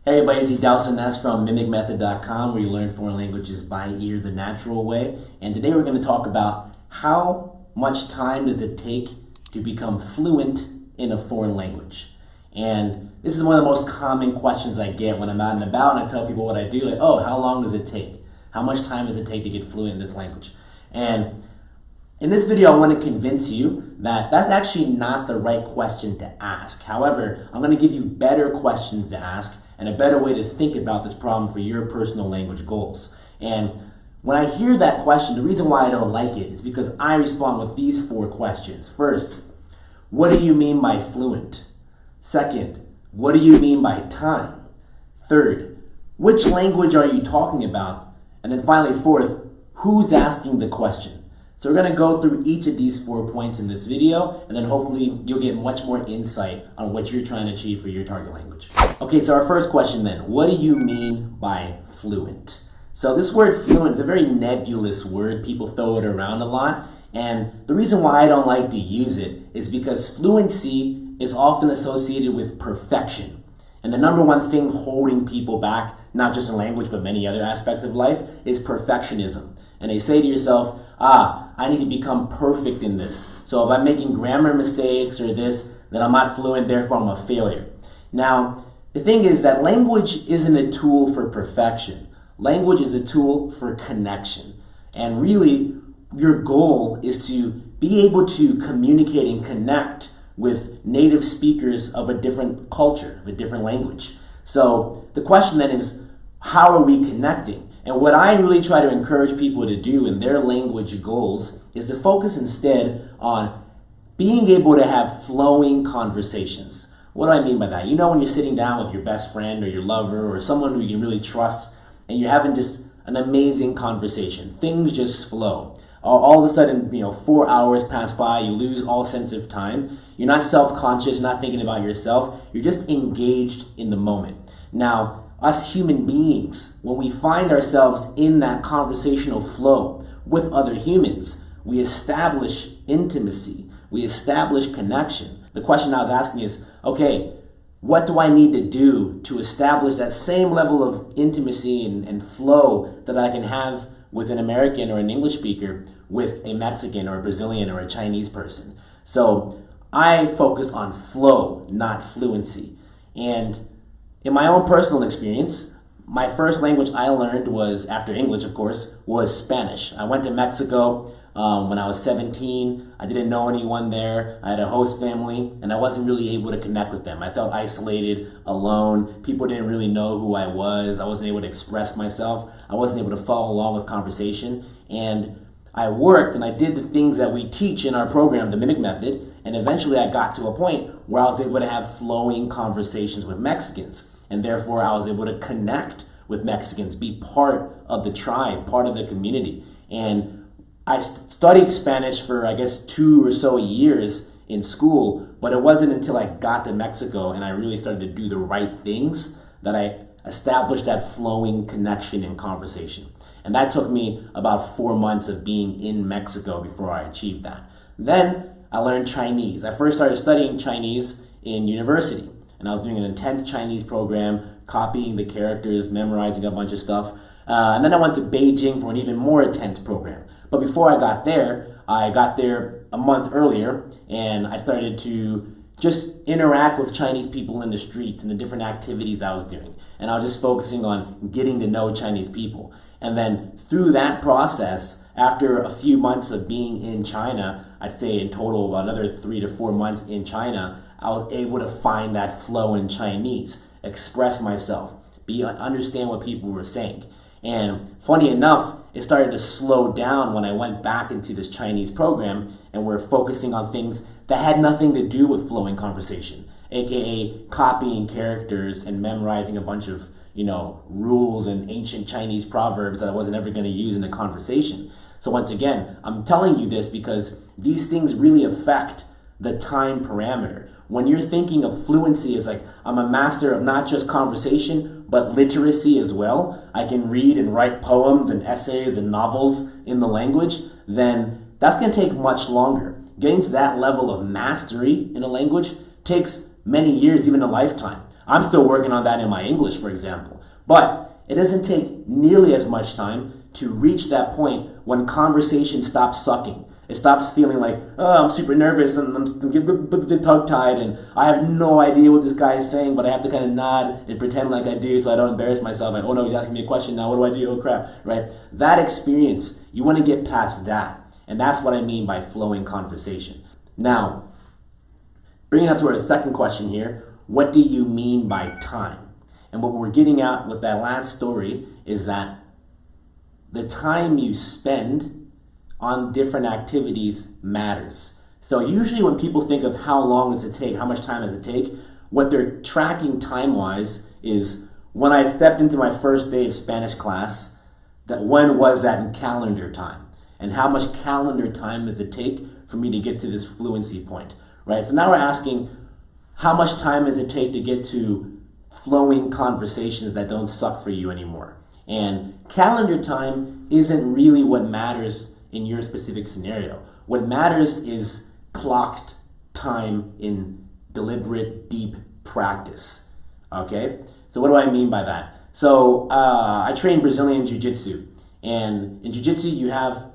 Hey everybody, it's Ness from mimicmethod.com, where you learn foreign languages by ear the natural way. And today we're going to talk about how much time does it take to become fluent in a foreign language. And this is one of the most common questions I get when I'm out and about and I tell people what I do. Like, oh, how long does it take? How much time does it take to get fluent in this language? And in this video, I want to convince you that that's actually not the right question to ask. However, I'm going to give you better questions to ask and a better way to think about this problem for your personal language goals. And when I hear that question, the reason why I don't like it is because I respond with these 4 questions. First, what do you mean by fluent? Second, what do you mean by time? Third, which language are you talking about? And then finally, fourth, who's asking the question? So we're going to go through each of these 4 points in this video, and then hopefully you'll get much more insight on what you're trying to achieve for your target language. Okay, so our first question then, what do you mean by fluent? So this word fluent is a very nebulous word. People throw it around a lot, and the reason why I don't like to use it is because fluency is often associated with perfection. And the number one thing holding people back, not just in language, but many other aspects of life, is perfectionism. And they say to yourself, I need to become perfect in this. So if I'm making grammar mistakes or this, then I'm not fluent, therefore I'm a failure. Now, the thing is that language isn't a tool for perfection. Language is a tool for connection. And really, your goal is to be able to communicate and connect with native speakers of a different culture, of a different language. So the question then is, how are we connecting? And what I really try to encourage people to do in their language goals is to focus instead on being able to have flowing conversations. What do I mean by that? You know, when you're sitting down with your best friend or your lover or someone who you really trust and you're having just an amazing conversation, things just flow. All of a sudden, 4 hours pass by, you lose all sense of time. You're not self-conscious, you're not thinking about yourself. You're just engaged in the moment. Now, us human beings, when we find ourselves in that conversational flow with other humans, we establish intimacy, we establish connection. The question I was asking is, okay, what do I need to do to establish that same level of intimacy and flow that I can have with an American or an English speaker with a Mexican or a Brazilian or a Chinese person? So I focus on flow, not fluency. And in my own personal experience, my first language I learned was, after English of course, was Spanish. I went to Mexico when I was 17. I didn't know anyone there. I had a host family and I wasn't really able to connect with them. I felt isolated, alone. People didn't really know who I was. I wasn't able to express myself. I wasn't able to follow along with conversation. And I worked and I did the things that we teach in our program, the Mimic Method, and eventually I got to a point where I was able to have flowing conversations with Mexicans. And therefore, I was able to connect with Mexicans, be part of the tribe, part of the community. And I studied Spanish for, 2 or so years in school, but it wasn't until I got to Mexico and I really started to do the right things that I established that flowing connection and conversation. And that took me about 4 months of being in Mexico before I achieved that. Then I learned Chinese. I first started studying Chinese in university. And I was doing an intense Chinese program, copying the characters, memorizing a bunch of stuff. And then I went to Beijing for an even more intense program. But before I got there a month earlier, and I started to just interact with Chinese people in the streets and the different activities I was doing. And I was just focusing on getting to know Chinese people. And then through that process, after a few months of being in China, I'd say in total about another 3 to 4 months in China, I was able to find that flow in Chinese, express myself, understand what people were saying. And funny enough, it started to slow down when I went back into this Chinese program and we're focusing on things that had nothing to do with flowing conversation, aka copying characters and memorizing a bunch of rules and ancient Chinese proverbs that I wasn't ever going to use in a conversation. So once again, I'm telling you this because these things really affect the time parameter. When you're thinking of fluency as like, I'm a master of not just conversation, but literacy as well, I can read and write poems and essays and novels in the language, then that's going to take much longer. Getting to that level of mastery in a language takes many years, even a lifetime. I'm still working on that in my English, for example. But it doesn't take nearly as much time to reach that point when conversation stops sucking. It stops feeling like, oh, I'm super nervous and I'm tongue-tied and I have no idea what this guy is saying, but I have to kind of nod and pretend like I do so I don't embarrass myself. Like, oh no, he's asking me a question now. What do I do? Oh crap, right? That experience, you want to get past that. And that's what I mean by flowing conversation. Now, bringing up to our second question here, what do you mean by time? And what we're getting at with that last story is that the time you spend on different activities matters. So usually when people think of how long does it take, how much time does it take, what they're tracking time-wise is when I stepped into my first day of Spanish class, that when was that in calendar time? And how much calendar time does it take for me to get to this fluency point, right? So now we're asking, how much time does it take to get to flowing conversations that don't suck for you anymore? And calendar time isn't really what matters in your specific scenario. What matters is clocked time in deliberate, deep practice. Okay? So what do I mean by that? So I train Brazilian Jiu-Jitsu. And in Jiu-Jitsu, you have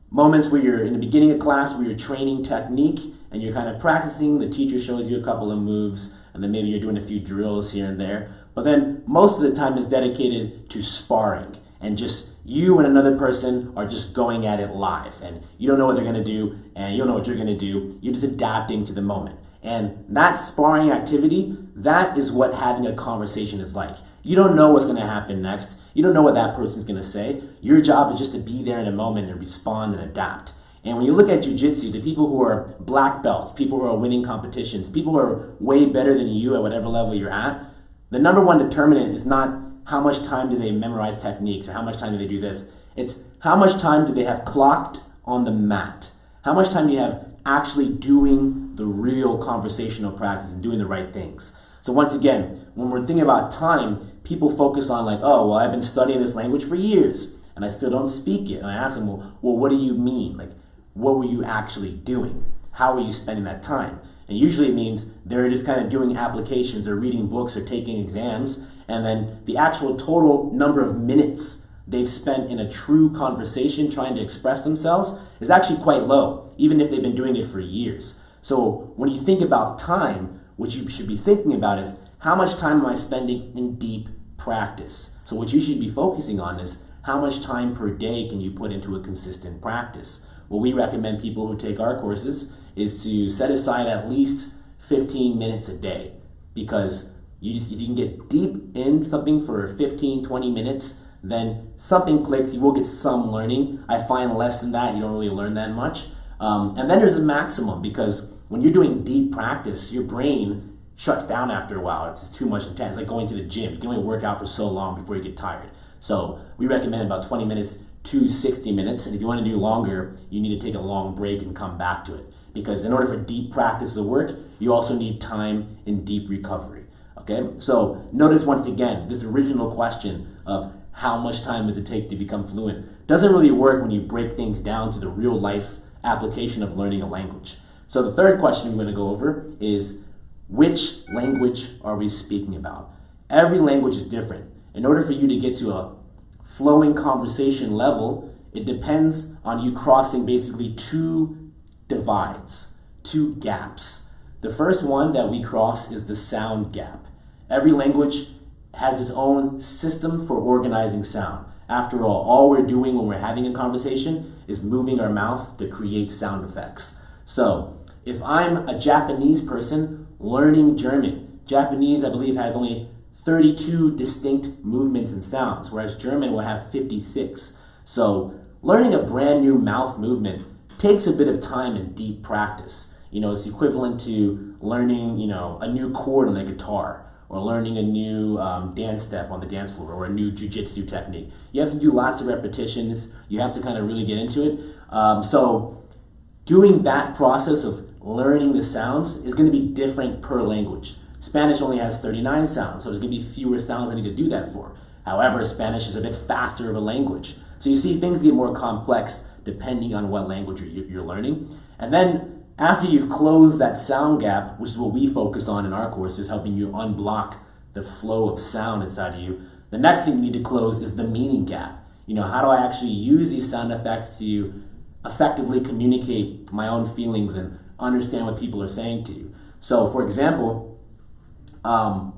moments where you're in the beginning of class where you're training technique and you're kind of practicing. The teacher shows you a couple of moves and then maybe you're doing a few drills here and there. But then most of the time is dedicated to sparring and just you and another person are just going at it live, and you don't know what they're going to do, and you don't know what you're going to do. You're just adapting to the moment. And that sparring activity, that is what having a conversation is like. You don't know what's going to happen next. You don't know what that person's going to say. Your job is just to be there in a moment and respond and adapt. And when you look at jiu-jitsu, the people who are black belts, people who are winning competitions, people who are way better than you at whatever level you're at, the number one determinant is not how much time do they memorize techniques or how much time do they do this. It's how much time do they have clocked on the mat. How much time do you have actually doing the real conversational practice and doing the right things. So once again, when we're thinking about time, people focus on like, oh, well, I've been studying this language for years and I still don't speak it. And I ask them, well, what do you mean? Like, what were you actually doing? How were you spending that time? And usually it means they're just kind of doing applications or reading books or taking exams. And then the actual total number of minutes they've spent in a true conversation trying to express themselves is actually quite low, even if they've been doing it for years. So when you think about time, what you should be thinking about is how much time am I spending in deep practice? So what you should be focusing on is how much time per day can you put into a consistent practice? What we recommend people who take our courses is to set aside at least 15 minutes a day, because if you can get deep in something for 15, 20 minutes, then something clicks, you will get some learning. I find less than that, you don't really learn that much. And then there's a maximum, because when you're doing deep practice, your brain shuts down after a while. It's just too much intense. It's like going to the gym. You can only work out for so long before you get tired. So we recommend about 20 minutes to 60 minutes. And if you want to do longer, you need to take a long break and come back to it. Because in order for deep practice to work, you also need time in deep recovery. Okay, so notice once again, this original question of how much time does it take to become fluent doesn't really work when you break things down to the real life application of learning a language. So the third question we're going to go over is, which language are we speaking about? Every language is different. In order for you to get to a flowing conversation level, it depends on you crossing basically two divides, two gaps. The first one that we cross is the sound gap. Every language has its own system for organizing sound. After all we're doing when we're having a conversation is moving our mouth to create sound effects. So if I'm a Japanese person learning German, Japanese, I believe, has only 32 distinct movements and sounds, whereas German will have 56. So learning a brand new mouth movement takes a bit of time and deep practice. It's equivalent to learning, a new chord on the guitar, or learning a new dance step on the dance floor, or a new jiu-jitsu technique. You have to do lots of repetitions. You have to kind of really get into it. So doing that process of learning the sounds is going to be different per language. Spanish only has 39 sounds, so there's going to be fewer sounds I need to do that for. However, Spanish is a bit faster of a language. So you see, things get more complex depending on what language you're learning. And then after you've closed that sound gap, which is what we focus on in our courses, helping you unblock the flow of sound inside of you. The next thing you need to close is the meaning gap. How do I actually use these sound effects to effectively communicate my own feelings and understand what people are saying to you? So, for example,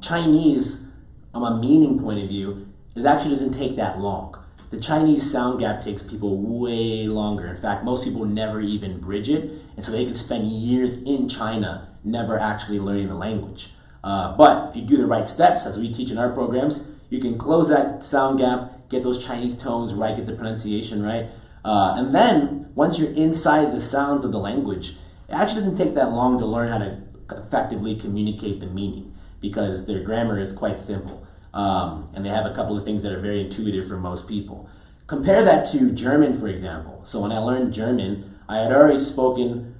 Chinese, from a meaning point of view, actually doesn't take that long. The Chinese sound gap takes people way longer. In fact, most people never even bridge it, and so they can spend years in China never actually learning the language. But if you do the right steps, as we teach in our programs, you can close that sound gap, get those Chinese tones right, get the pronunciation right. And then, once you're inside the sounds of the language, it actually doesn't take that long to learn how to effectively communicate the meaning, because their grammar is quite simple. And they have a couple of things that are very intuitive for most people. Compare that to German, for example. So when I learned German, I had already spoken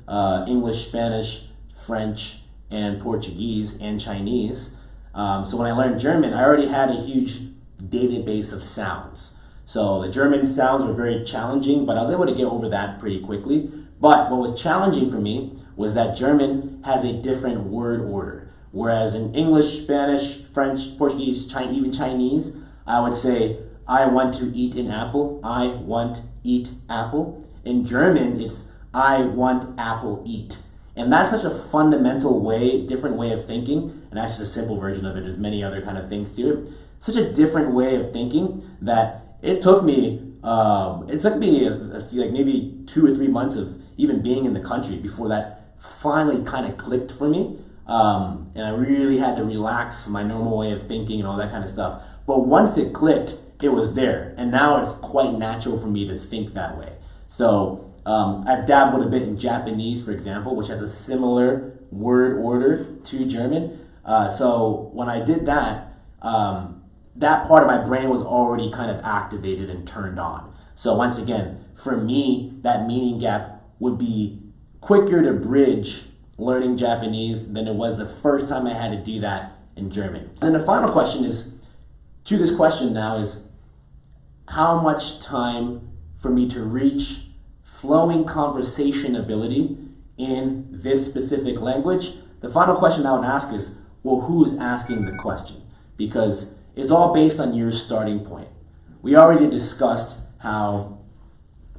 English, Spanish, French, and Portuguese, and Chinese. So when I learned German, I already had a huge database of sounds. So the German sounds were very challenging, but I was able to get over that pretty quickly. But what was challenging for me was that German has a different word order. Whereas in English, Spanish, French, Portuguese, even Chinese, I would say, I want to eat an apple. I want eat apple. In German, it's I want apple eat. And that's such a fundamental different way of thinking, and that's just a simple version of it. There's many other kind of things to it. Such a different way of thinking that it took me like maybe 2 or 3 months of even being in the country before that finally kind of clicked for me. And I really had to relax my normal way of thinking and all that kind of stuff. But once it clicked, it was there. And now it's quite natural for me to think that way. So I've dabbled a bit in Japanese, for example, which has a similar word order to German. So when I did that, that part of my brain was already kind of activated and turned on. So once again, for me, that meaning gap would be quicker to bridge learning Japanese than it was the first time I had to do that in German. And then the final question is, to this question now is, how much time for me to reach flowing conversation ability in this specific language? The final question I would ask is, well, who's asking the question? Because it's all based on your starting point. We already discussed how,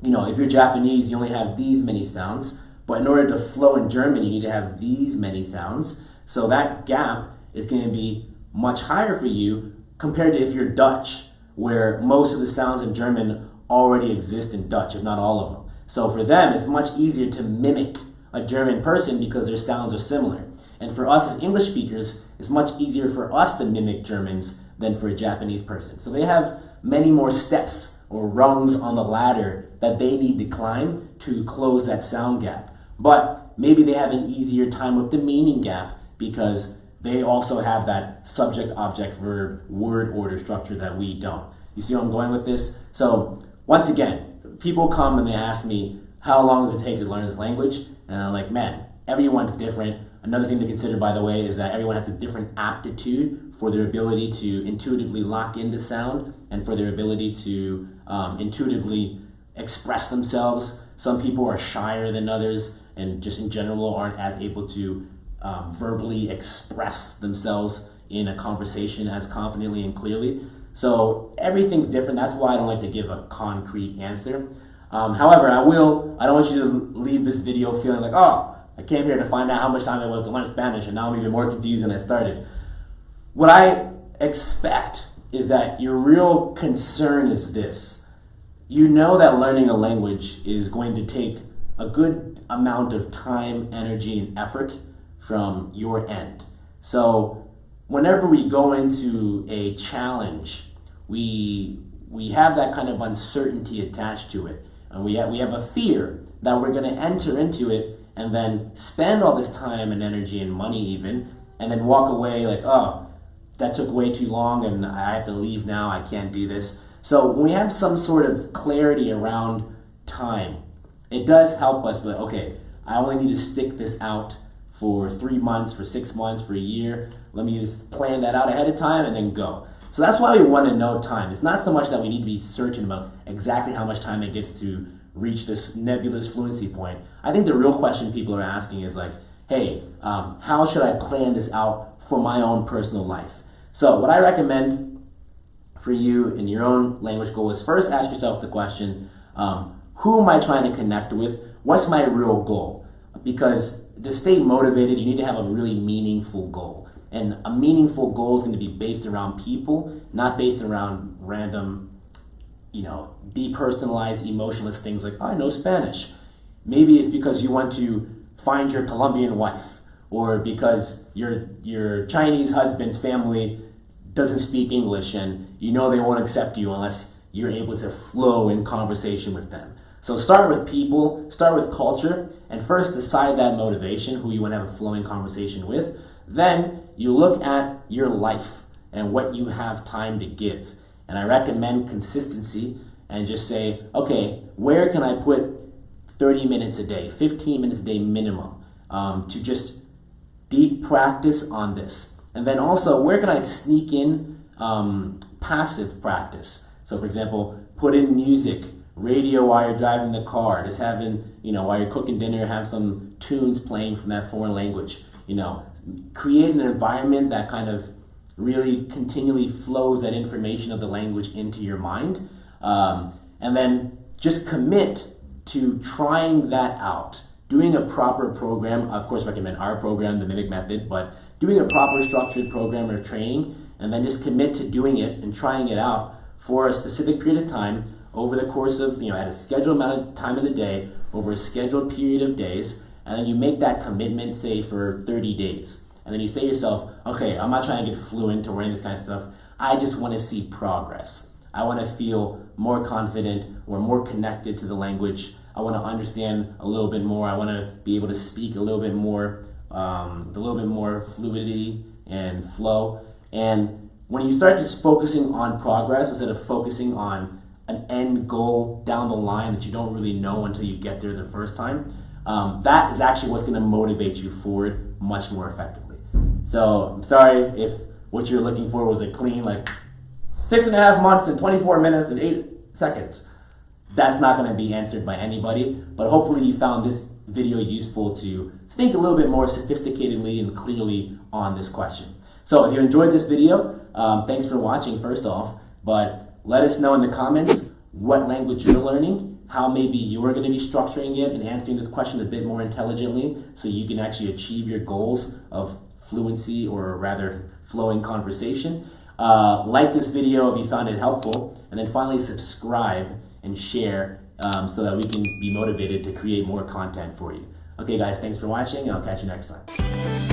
if you're Japanese, you only have these many sounds. But in order to flow in German, you need to have these many sounds. So that gap is going to be much higher for you compared to if you're Dutch, where most of the sounds in German already exist in Dutch, if not all of them. So for them, it's much easier to mimic a German person because their sounds are similar. And for us as English speakers, it's much easier for us to mimic Germans than for a Japanese person. So they have many more steps or rungs on the ladder that they need to climb to close that sound gap. But maybe they have an easier time with the meaning gap because they also have that subject, object, verb, word order structure that we don't. You see where I'm going with this? So once again, people come and they ask me, how long does it take to learn this language? And I'm like, man, everyone's different. Another thing to consider, by the way, is that everyone has a different aptitude for their ability to intuitively lock into sound and for their ability to intuitively express themselves. Some people are shyer than others and just in general aren't as able to verbally express themselves in a conversation as confidently and clearly. So everything's different. That's why I don't like to give a concrete answer. However, I don't want you to leave this video feeling like, oh, I came here to find out how much time it was to learn Spanish and now I'm even more confused than I started. What I expect is that your real concern is this. You know that learning a language is going to take a good amount of time, energy, and effort from your end. So whenever we go into a challenge, we have that kind of uncertainty attached to it. And we have a fear that we're going to enter into it and then spend all this time and energy and money even, and then walk away like, oh, that took way too long and I have to leave now, I can't do this. So when we have some sort of clarity around time, it does help us, but okay, I only need to stick this out for 3 months, for 6 months, for a year. Let me just plan that out ahead of time and then go. So that's why we want to know time. It's not so much that we need to be certain about exactly how much time it gets to reach this nebulous fluency point. I think the real question people are asking is like, hey, how should I plan this out for my own personal life? So what I recommend for you in your own language goal is first ask yourself the question, who am I trying to connect with? What's my real goal? Because to stay motivated, you need to have a really meaningful goal. And a meaningful goal is going to be based around people, not based around random, depersonalized, emotionless things like, I know Spanish. Maybe it's because you want to find your Colombian wife, or because your Chinese husband's family doesn't speak English and they won't accept you unless you're able to flow in conversation with them. So start with people, start with culture, and first decide that motivation, who you want to have a flowing conversation with. Then you look at your life and what you have time to give. And I recommend consistency and just say, okay, where can I put 30 minutes a day, 15 minutes a day minimum to just deep practice on this? And then also, where can I sneak in passive practice? So for example, put in music, radio while you're driving the car, just having, while you're cooking dinner, have some tunes playing from that foreign language. Create an environment that kind of really continually flows that information of the language into your mind. And then just commit to trying that out. Doing a proper program, of course recommend our program, the Mimic Method, but doing a proper structured program or training, and then just commit to doing it and trying it out for a specific period of time over the course of, at a scheduled amount of time in the day, over a scheduled period of days, and then you make that commitment, say, for 30 days. And then you say to yourself, okay, I'm not trying to get fluent or any of this kind of stuff. I just want to see progress. I want to feel more confident or more connected to the language. I want to understand a little bit more. I want to be able to speak a little bit more, fluidity and flow. And when you start just focusing on progress instead of focusing on an end goal down the line that you don't really know until you get there the first time, that is actually what's going to motivate you forward much more effectively. So I'm sorry if what you're looking for was a clean, 6.5 months and 24 minutes and 8 seconds. That's not going to be answered by anybody, but hopefully you found this video useful to think a little bit more sophisticatedly and clearly on this question. So if you enjoyed this video, thanks for watching first off, but let us know in the comments what language you're learning, how maybe you're going to be structuring it and answering this question a bit more intelligently so you can actually achieve your goals of fluency, or rather flowing conversation. Like this video if you found it helpful, and then finally subscribe and share so that we can be motivated to create more content for you. Okay guys, thanks for watching, and I'll catch you next time.